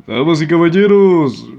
Damas y caballeros,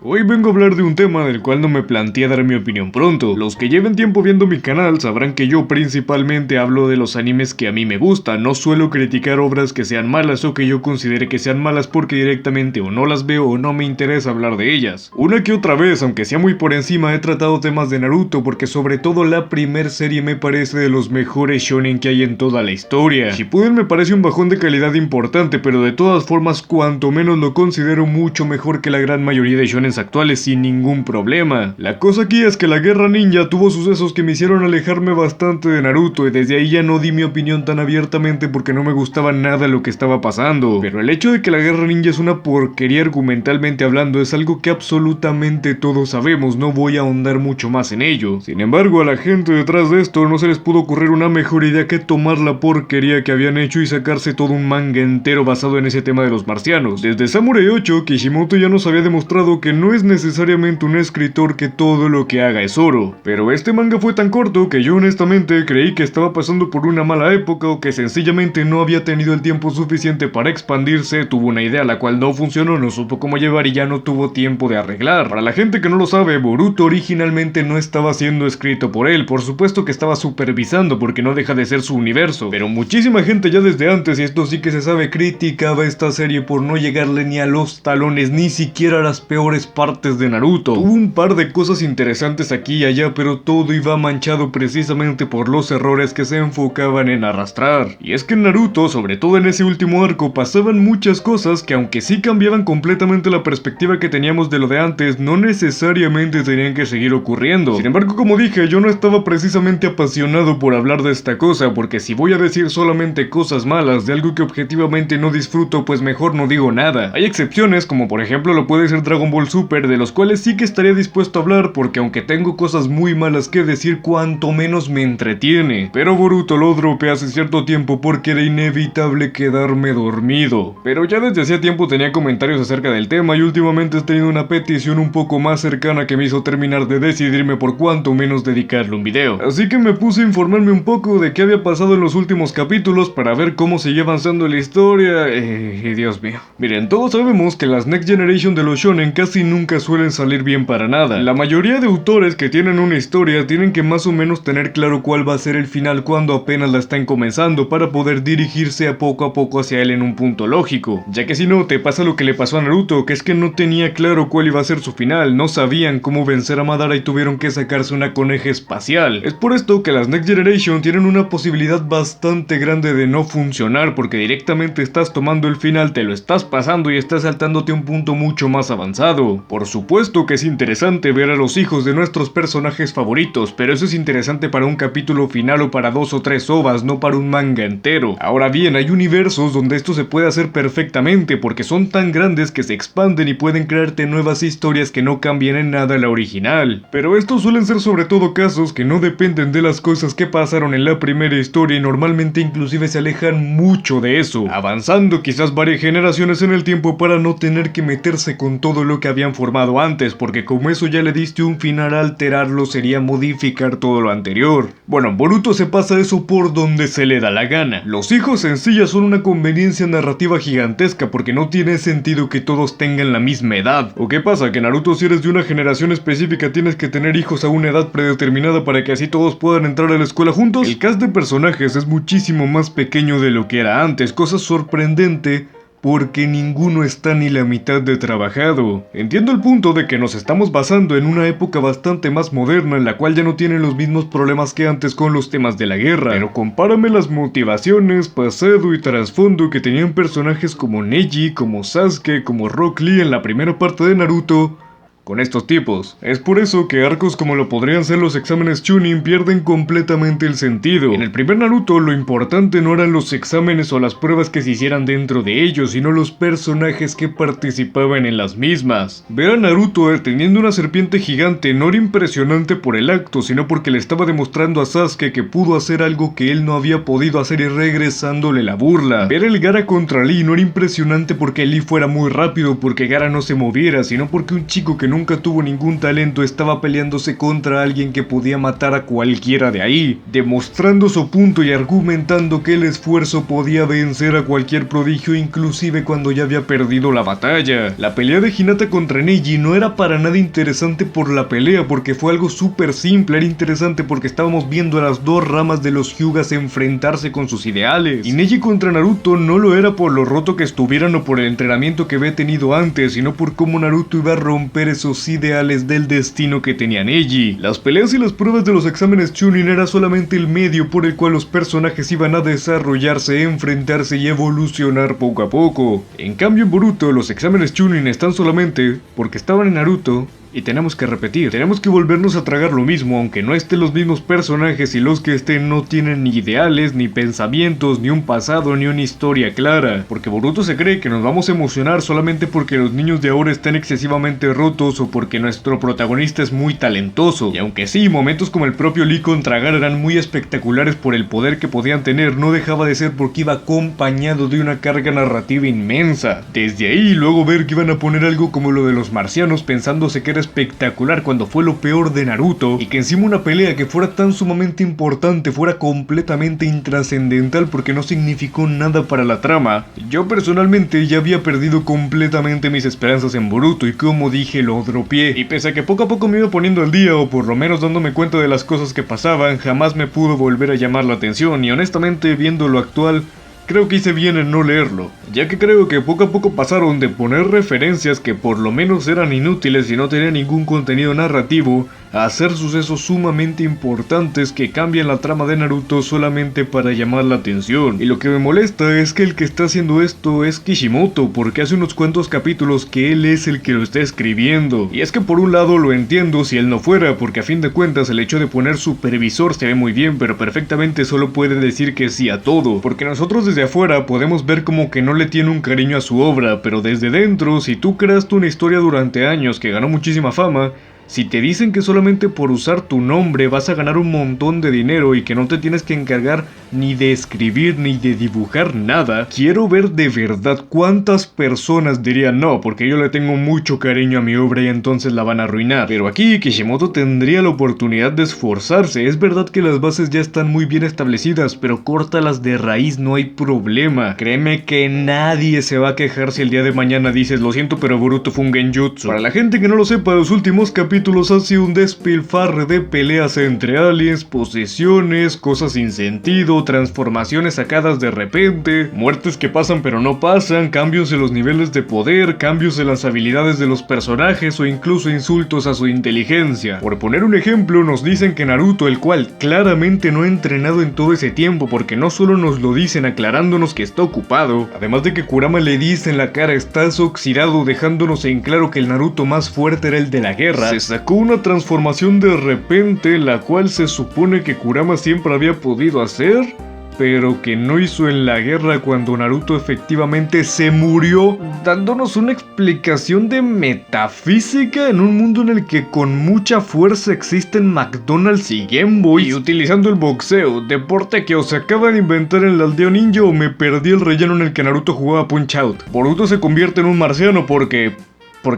hoy vengo a hablar de un tema del cual no me planteé dar mi opinión pronto. Los que lleven tiempo viendo mi canal sabrán que yo principalmente hablo de los animes que a mí me gustan. No suelo criticar obras que sean malas o que yo considere que sean malas porque directamente o no las veo o no me interesa hablar de ellas. Una que otra vez, aunque sea muy por encima, he tratado temas de Naruto porque sobre todo la primer serie me parece de los mejores shonen que hay en toda la historia. Shippuden me parece un bajón de calidad importante, pero de todas formas cuanto menos lo considero mucho mejor que la gran mayoría de shonen actuales sin ningún problema. La cosa aquí es que la guerra ninja tuvo sucesos que me hicieron alejarme bastante de Naruto y desde ahí ya no di mi opinión tan abiertamente porque no me gustaba nada lo que estaba pasando. Pero el hecho de que la guerra ninja es una porquería argumentalmente hablando es algo que absolutamente todos sabemos, no voy a ahondar mucho más en ello. Sin embargo, a la gente detrás de esto no se les pudo ocurrir una mejor idea que tomar la porquería que habían hecho y sacarse todo un manga entero basado en ese tema de los marcianos. Desde Samurai 8, Kishimoto ya nos había demostrado que no es necesariamente un escritor que todo lo que haga es oro. Pero este manga fue tan corto que yo honestamente creí que estaba pasando por una mala época o que sencillamente no había tenido el tiempo suficiente para expandirse, tuvo una idea la cual no funcionó, no supo cómo llevar y ya no tuvo tiempo de arreglar. Para la gente que no lo sabe, Boruto originalmente no estaba siendo escrito por él, por supuesto que estaba supervisando porque no deja de ser su universo, pero muchísima gente ya desde antes, y esto sí que se sabe, criticaba esta serie por no llegarle ni a los talones, ni siquiera a las peores partes de Naruto. Hubo un par de cosas interesantes aquí y allá, pero todo iba manchado precisamente por los errores que se enfocaban en arrastrar. Y es que en Naruto, sobre todo en ese último arco, pasaban muchas cosas que aunque sí cambiaban completamente la perspectiva que teníamos de lo de antes, no necesariamente tenían que seguir ocurriendo. Sin embargo, como dije, yo no estaba precisamente apasionado por hablar de esta cosa, porque si voy a decir solamente cosas malas de algo que objetivamente no disfruto, pues mejor no digo nada. Hay excepciones, como por ejemplo lo puede ser Dragon Ball Super, de los cuales sí que estaría dispuesto a hablar, porque aunque tengo cosas muy malas que decir, cuanto menos me entretiene. Pero Boruto lo dropeé hace cierto tiempo porque era inevitable quedarme dormido. Pero ya desde hacía tiempo tenía comentarios acerca del tema y últimamente he tenido una petición un poco más cercana que me hizo terminar de decidirme por cuanto menos dedicarle un video. Así que me puse a informarme un poco de qué había pasado en los últimos capítulos para ver cómo seguía avanzando la historia. Dios mío. Miren, todos sabemos que las Next Generation de los shonen casi nunca suelen salir bien para nada. La mayoría de autores que tienen una historia tienen que más o menos tener claro cuál va a ser el final cuando apenas la están comenzando para poder dirigirse a poco hacia él en un punto lógico. Ya que si no, te pasa lo que le pasó a Naruto, que es que no tenía claro cuál iba a ser su final, no sabían cómo vencer a Madara y tuvieron que sacarse una coneja espacial. Es por esto que las Next Generation tienen una posibilidad bastante grande de no funcionar, porque directamente estás tomando el final, te lo estás pasando y estás saltándote a un punto mucho más avanzado. Por supuesto que es interesante ver a los hijos de nuestros personajes favoritos, pero eso es interesante para un capítulo final o para 2 o 3 ovas, no para un manga entero. Ahora bien, hay universos donde esto se puede hacer perfectamente, porque son tan grandes que se expanden y pueden crearte nuevas historias que no cambien en nada la original. Pero estos suelen ser sobre todo casos que no dependen de las cosas que pasaron en la primera historia y normalmente inclusive se alejan mucho de eso, avanzando quizás varias generaciones en el tiempo para no tener que meterse con todo lo que habían formado antes, porque como eso ya le diste un final, alterarlo sería modificar todo lo anterior. Bueno, Boruto se pasa eso por donde se le da la gana. Los hijos en sí ya son una conveniencia narrativa gigantesca porque no tiene sentido que todos tengan la misma edad. ¿O qué pasa? Que Naruto, si eres de una generación específica, tienes que tener hijos a una edad predeterminada para que así todos puedan entrar a la escuela juntos. El cast de personajes es muchísimo más pequeño de lo que era antes, cosa sorprendente porque ninguno está ni la mitad de trabajado. Entiendo el punto de que nos estamos basando en una época bastante más moderna en la cual ya no tienen los mismos problemas que antes con los temas de la guerra, pero compárame las motivaciones, pasado y trasfondo que tenían personajes como Neji, como Sasuke, como Rock Lee en la primera parte de Naruto con estos tipos. Es por eso que arcos como lo podrían ser los exámenes Chunin pierden completamente el sentido. En el primer Naruto lo importante no eran los exámenes o las pruebas que se hicieran dentro de ellos, sino los personajes que participaban en las mismas. Ver a Naruto deteniendo una serpiente gigante no era impresionante por el acto, sino porque le estaba demostrando a Sasuke que pudo hacer algo que él no había podido hacer y regresándole la burla. Ver el Gaara contra Lee no era impresionante porque Lee fuera muy rápido, porque Gaara no se moviera, sino porque un chico que no nunca tuvo ningún talento estaba peleándose contra alguien que podía matar a cualquiera de ahí, demostrando su punto y argumentando que el esfuerzo podía vencer a cualquier prodigio, inclusive cuando ya había perdido la batalla. La pelea de Hinata contra Neji no era para nada interesante por la pelea, porque fue algo súper simple. Era interesante porque estábamos viendo a las dos ramas de los Hyugas enfrentarse con sus ideales, y Neji contra Naruto no lo era por lo roto que estuvieran o por el entrenamiento que había tenido antes, sino por cómo Naruto iba a romper esos ideales del destino que tenía Neji. Las peleas y las pruebas de los exámenes Chunin era solamente el medio por el cual los personajes iban a desarrollarse, enfrentarse y evolucionar poco a poco. En cambio en Boruto los exámenes Chunin están solamente porque estaban en Naruto y tenemos que repetir, tenemos que volvernos a tragar lo mismo, aunque no estén los mismos personajes, y los que estén no tienen ni ideales, ni pensamientos, ni un pasado, ni una historia clara. Porque Boruto se cree que nos vamos a emocionar solamente porque los niños de ahora están excesivamente rotos o porque nuestro protagonista es muy talentoso. Y aunque sí, momentos como el propio Lee contra Gaara eran muy espectaculares por el poder que podían tener, no dejaba de ser porque iba acompañado de una carga narrativa inmensa. Desde ahí, luego ver que iban a poner algo como lo de los marcianos pensándose que era espectacular cuando fue lo peor de Naruto, y que encima una pelea que fuera tan sumamente importante fuera completamente intrascendental porque no significó nada para la trama. Yo personalmente ya había perdido completamente mis esperanzas en Boruto y como dije lo dropeé, y pese a que poco a poco me iba poniendo al día o por lo menos dándome cuenta de las cosas que pasaban, jamás me pudo volver a llamar la atención, y honestamente viendo lo actual creo que hice bien en no leerlo, ya que creo que poco a poco pasaron de poner referencias que por lo menos eran inútiles y no tenían ningún contenido narrativo, a hacer sucesos sumamente importantes que cambian la trama de Naruto solamente para llamar la atención. Y lo que me molesta es que el que está haciendo esto es Kishimoto, porque hace unos cuantos capítulos que él es el que lo está escribiendo. Y es que por un lado lo entiendo si él no fuera, porque a fin de cuentas el hecho de poner supervisor se ve muy bien, pero perfectamente solo puede decir que sí a todo, porque nosotros desde afuera podemos ver como que no le tiene un cariño a su obra, pero desde dentro, si tú creaste una historia durante años que ganó muchísima fama, si te dicen que solamente por usar tu nombre vas a ganar un montón de dinero y que no te tienes que encargar ni de escribir ni de dibujar nada, quiero ver de verdad cuántas personas dirían no, porque yo le tengo mucho cariño a mi obra y entonces la van a arruinar. Pero aquí Kishimoto tendría la oportunidad de esforzarse. Es verdad que las bases ya están muy bien establecidas, pero córtalas de raíz, no hay problema. Créeme que nadie se va a quejar si el día de mañana dices lo siento pero Boruto fue un genjutsu. Para la gente que no lo sepa, los últimos capítulos han sido un despilfarre de peleas entre aliens, posesiones, cosas sin sentido, transformaciones sacadas de repente, muertes que pasan pero no pasan, cambios en los niveles de poder, cambios en las habilidades de los personajes o incluso insultos a su inteligencia. Por poner un ejemplo, nos dicen que Naruto, el cual claramente no ha entrenado en todo ese tiempo, porque no solo nos lo dicen aclarándonos que está ocupado, además de que Kurama le dice en la cara estás oxidado, dejándonos en claro que el Naruto más fuerte era el de la guerra, se sacó una transformación de repente, la cual se supone que Kurama siempre había podido hacer, pero que no hizo en la guerra cuando Naruto efectivamente se murió, dándonos una explicación de metafísica en un mundo en el que con mucha fuerza existen McDonald's y Game Boy, y utilizando el boxeo, deporte que o se acaba de inventar en la aldea ninja o me perdí el relleno en el que Naruto jugaba Punch Out. Boruto se convierte en un marciano porque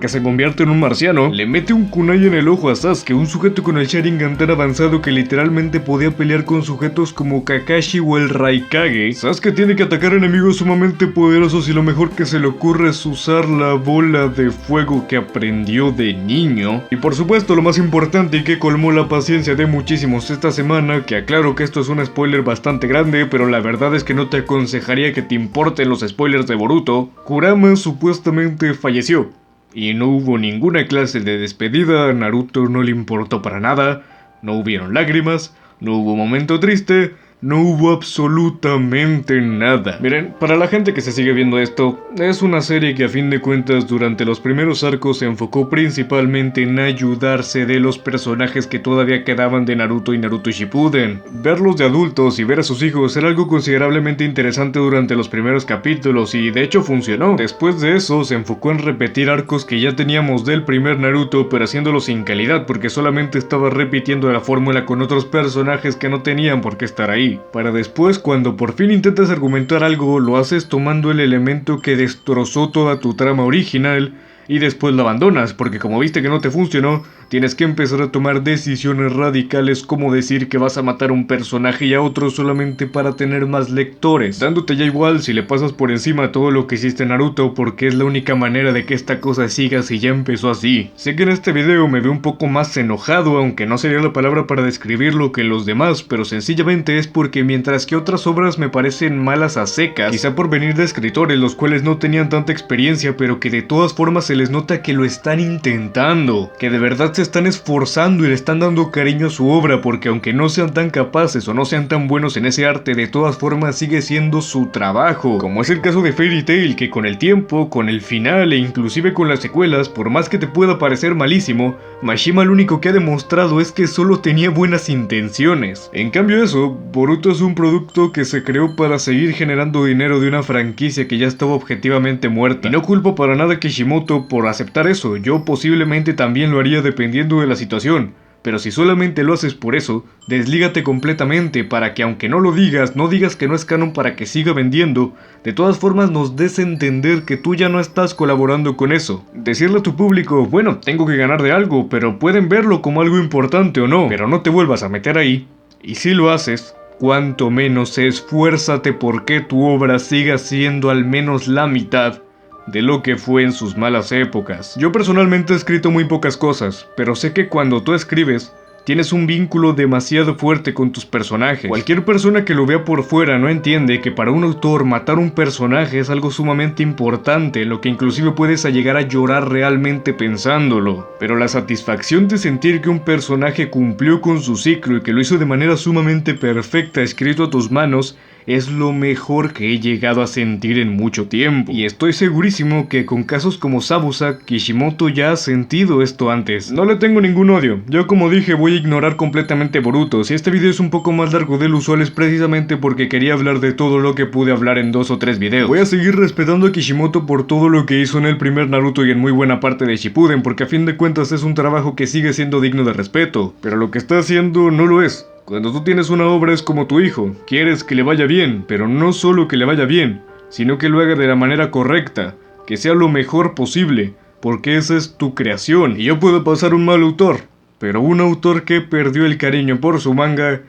se convierte en un marciano, le mete un kunai en el ojo a Sasuke, un sujeto con el Sharingan tan avanzado que literalmente podía pelear con sujetos como Kakashi o el Raikage. Sasuke tiene que atacar enemigos sumamente poderosos y lo mejor que se le ocurre es usar la bola de fuego que aprendió de niño. Y por supuesto lo más importante y que colmó la paciencia de muchísimos esta semana, que aclaro que esto es un spoiler bastante grande, pero la verdad es que no te aconsejaría que te importen los spoilers de Boruto, Kurama supuestamente falleció. Y no hubo ninguna clase de despedida, a Naruto no le importó para nada, no hubieron lágrimas, no hubo momento triste, no hubo absolutamente nada. Miren, para la gente que se sigue viendo esto, es una serie que a fin de cuentas durante los primeros arcos se enfocó principalmente en ayudarse de los personajes que todavía quedaban de Naruto y Naruto Shippuden. Verlos de adultos y ver a sus hijos era algo considerablemente interesante durante los primeros capítulos y de hecho funcionó. Después de eso se enfocó en repetir arcos que ya teníamos del primer Naruto, pero haciéndolo sin calidad porque solamente estaba repitiendo la fórmula con otros personajes que no tenían por qué estar ahí. Para después, cuando por fin intentas argumentar algo, lo haces tomando el elemento que destrozó toda tu trama original y después lo abandonas, porque como viste que no te funcionó, tienes que empezar a tomar decisiones radicales como decir que vas a matar a un personaje y a otro solamente para tener más lectores, dándote ya igual si le pasas por encima todo lo que hiciste en Naruto, porque es la única manera de que esta cosa siga si ya empezó así. Sé que en este video me veo un poco más enojado, aunque no sería la palabra para describirlo que los demás, pero sencillamente es porque mientras que otras obras me parecen malas a secas, quizá por venir de escritores los cuales no tenían tanta experiencia, pero que de todas formas se les nota que lo están intentando, que de verdad se están esforzando y le están dando cariño a su obra, porque aunque no sean tan capaces o no sean tan buenos en ese arte, de todas formas sigue siendo su trabajo, como es el caso de Fairy Tail, que con el tiempo, con el final e inclusive con las secuelas, por más que te pueda parecer malísimo, Mashima lo único que ha demostrado es que solo tenía buenas intenciones. En cambio eso, Boruto es un producto que se creó para seguir generando dinero de una franquicia que ya estaba objetivamente muerta, y no culpo para nada a Kishimoto por aceptar eso. Yo posiblemente también lo haría dependiendo de la situación, pero si solamente lo haces por eso, deslígate completamente para que aunque no lo digas, no digas que no es canon para que siga vendiendo, de todas formas nos des a entender que tú ya no estás colaborando con eso. Decirle a tu público, bueno, tengo que ganar de algo, pero pueden verlo como algo importante o no, pero no te vuelvas a meter ahí, y si lo haces, cuanto menos esfuérzate porque tu obra siga siendo al menos la mitad de lo que fue en sus malas épocas. Yo personalmente he escrito muy pocas cosas, pero sé que cuando tú escribes, tienes un vínculo demasiado fuerte con tus personajes. Cualquier persona que lo vea por fuera no entiende que para un autor matar un personaje es algo sumamente importante, lo que inclusive puedes llegar a llorar realmente pensándolo. Pero la satisfacción de sentir que un personaje cumplió con su ciclo y que lo hizo de manera sumamente perfecta escrito a tus manos, es lo mejor que he llegado a sentir en mucho tiempo. Y estoy segurísimo que con casos como Zabuza, Kishimoto ya ha sentido esto antes. No le tengo ningún odio. Yo como dije voy a ignorar completamente Boruto. Si este video es un poco más largo del usual es precisamente porque quería hablar de todo lo que pude hablar en 2 o 3 videos. Voy a seguir respetando a Kishimoto por todo lo que hizo en el primer Naruto y en muy buena parte de Shippuden, porque a fin de cuentas es un trabajo que sigue siendo digno de respeto. Pero lo que está haciendo no lo es. Cuando tú tienes una obra es como tu hijo, quieres que le vaya bien, pero no solo que le vaya bien, sino que lo haga de la manera correcta, que sea lo mejor posible, porque esa es tu creación. Y yo puedo pasar un mal autor, pero un autor que perdió el cariño por su manga,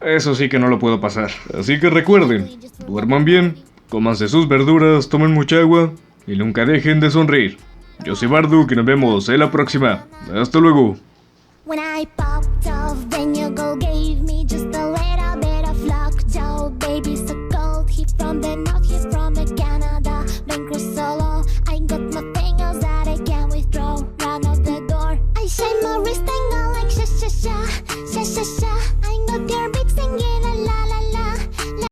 eso sí que no lo puedo pasar. Así que recuerden, duerman bien, cómanse sus verduras, tomen mucha agua y nunca dejen de sonreír. Yo soy Bardu, que nos vemos en la próxima. Hasta luego.